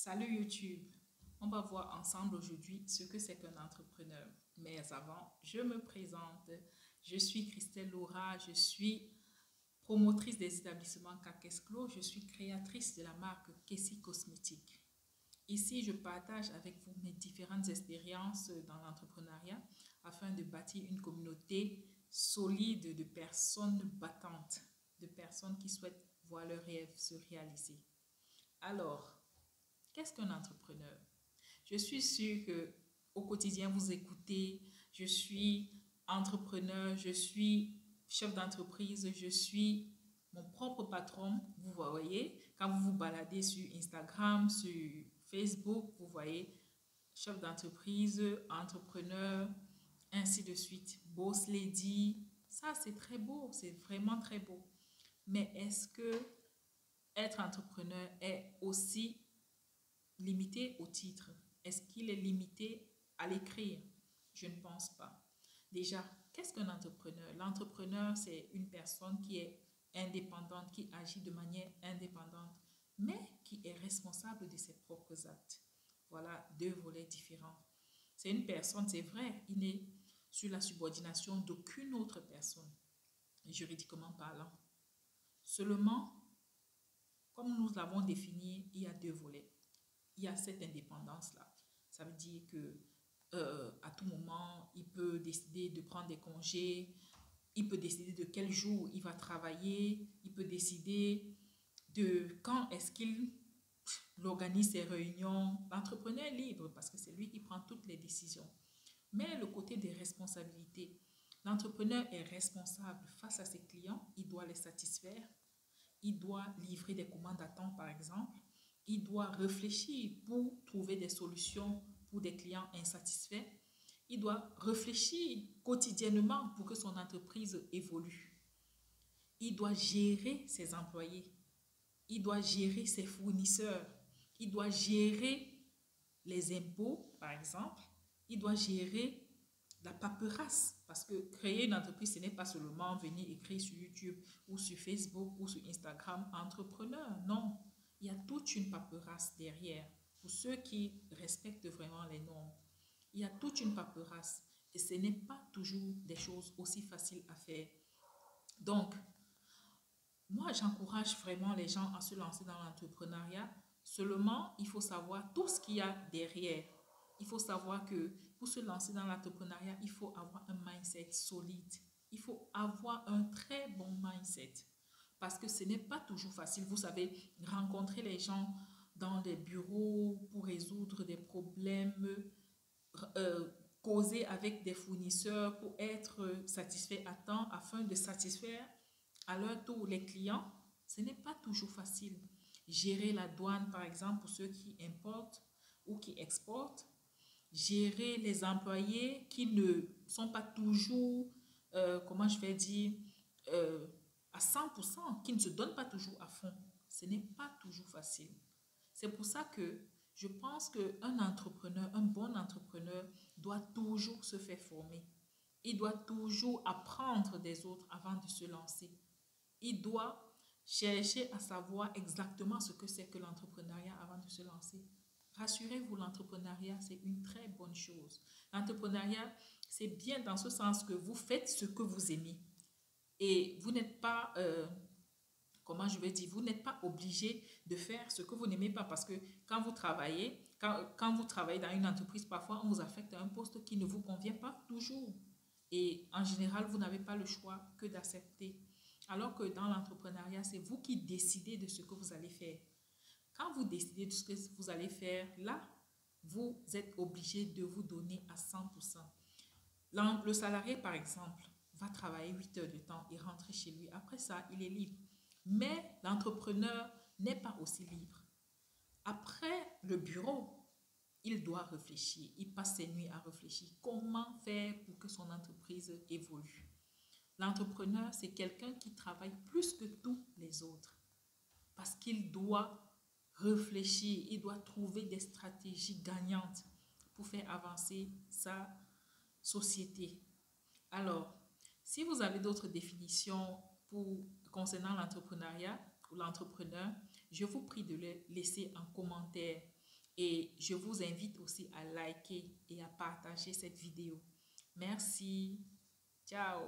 Salut YouTube, on va voir ensemble aujourd'hui ce que c'est qu'un entrepreneur. Mais avant, je me présente. Je suis Christelle Laura, je suis promotrice des établissements Kakesclo, je suis créatrice de la marque Kessie Cosmétique. Ici, je partage avec vous mes différentes expériences dans l'entrepreneuriat afin de bâtir une communauté solide de personnes battantes, de personnes qui souhaitent voir leurs rêves se réaliser. Alors, qu'est-ce qu'un entrepreneur? Je suis sûre que au quotidien vous écoutez, je suis entrepreneur, je suis chef d'entreprise, je suis mon propre patron. Vous voyez, quand vous vous baladez sur Instagram, sur Facebook, vous voyez chef d'entreprise, entrepreneur, ainsi de suite, boss lady. Ça, c'est très beau, c'est vraiment très beau. Mais est-ce que être entrepreneur est aussi limité au titre? Est-ce qu'il est limité à l'écrire? Je ne pense pas. Déjà, qu'est-ce qu'un entrepreneur? L'entrepreneur, c'est une personne qui est indépendante, qui agit de manière indépendante, mais qui est responsable de ses propres actes. Voilà deux volets différents. C'est une personne, c'est vrai, il n'est sur la subordination d'aucune autre personne, juridiquement parlant. Seulement, comme nous l'avons défini, il y a deux volets. Il y a cette indépendance-là. Ça veut dire que à tout moment, il peut décider de prendre des congés, il peut décider de quel jour il va travailler, il peut décider de quand est-ce qu'il organise ses réunions. L'entrepreneur est libre parce que c'est lui qui prend toutes les décisions. Mais le côté des responsabilités, l'entrepreneur est responsable face à ses clients, il doit les satisfaire, il doit livrer des commandes à temps par exemple, il doit réfléchir pour trouver des solutions pour des clients insatisfaits. Il doit réfléchir quotidiennement pour que son entreprise évolue. Il doit gérer ses employés. Il doit gérer ses fournisseurs. Il doit gérer les impôts, par exemple. Il doit gérer la paperasse. Parce que créer une entreprise, ce n'est pas seulement venir écrire sur YouTube ou sur Facebook ou sur Instagram, entrepreneur. Non, il y a toute une paperasse derrière pour ceux qui respectent vraiment les normes. Il y a toute une paperasse et ce n'est pas toujours des choses aussi faciles à faire. Donc, moi, j'encourage vraiment les gens à se lancer dans l'entrepreneuriat. Seulement, il faut savoir tout ce qu'il y a derrière. Il faut savoir que pour se lancer dans l'entrepreneuriat, il faut avoir un mindset solide. Il faut avoir un très bon mindset. Parce que ce n'est pas toujours facile. Vous savez, rencontrer les gens dans des bureaux pour résoudre des problèmes, causer avec des fournisseurs pour être satisfait à temps afin de satisfaire à leur tour les clients, ce n'est pas toujours facile. Gérer la douane, par exemple, pour ceux qui importent ou qui exportent, gérer les employés qui ne sont pas toujours, comment je vais dire, euh, à 100%, qui ne se donnent pas toujours à fond. Ce n'est pas toujours facile. C'est pour ça que je pense qu'un entrepreneur, un bon entrepreneur, doit toujours se faire former. Il doit toujours apprendre des autres avant de se lancer. Il doit chercher à savoir exactement ce que c'est que l'entrepreneuriat avant de se lancer. Rassurez-vous, l'entrepreneuriat, c'est une très bonne chose. L'entrepreneuriat, c'est bien dans ce sens que vous faites ce que vous aimez. Et vous n'êtes pas, comment je vais dire, vous n'êtes pas obligé de faire ce que vous n'aimez pas parce que quand vous travaillez dans une entreprise, parfois on vous affecte à un poste qui ne vous convient pas toujours. Et en général, vous n'avez pas le choix que d'accepter. Alors que dans l'entrepreneuriat, c'est vous qui décidez de ce que vous allez faire. Quand vous décidez de ce que vous allez faire, là, vous êtes obligé de vous donner à 100%. Le salarié, par exemple, va travailler 8 heures de temps et rentrer chez lui. Après ça, il est libre. Mais l'entrepreneur n'est pas aussi libre. Après le bureau, il doit réfléchir. Il passe ses nuits à réfléchir. Comment faire pour que son entreprise évolue? L'entrepreneur, c'est quelqu'un qui travaille plus que tous les autres parce qu'il doit réfléchir, il doit trouver des stratégies gagnantes pour faire avancer sa société. Alors, si vous avez d'autres définitions concernant l'entrepreneuriat ou l'entrepreneur, je vous prie de les laisser en commentaire. Et je vous invite aussi à liker et à partager cette vidéo. Merci. Ciao.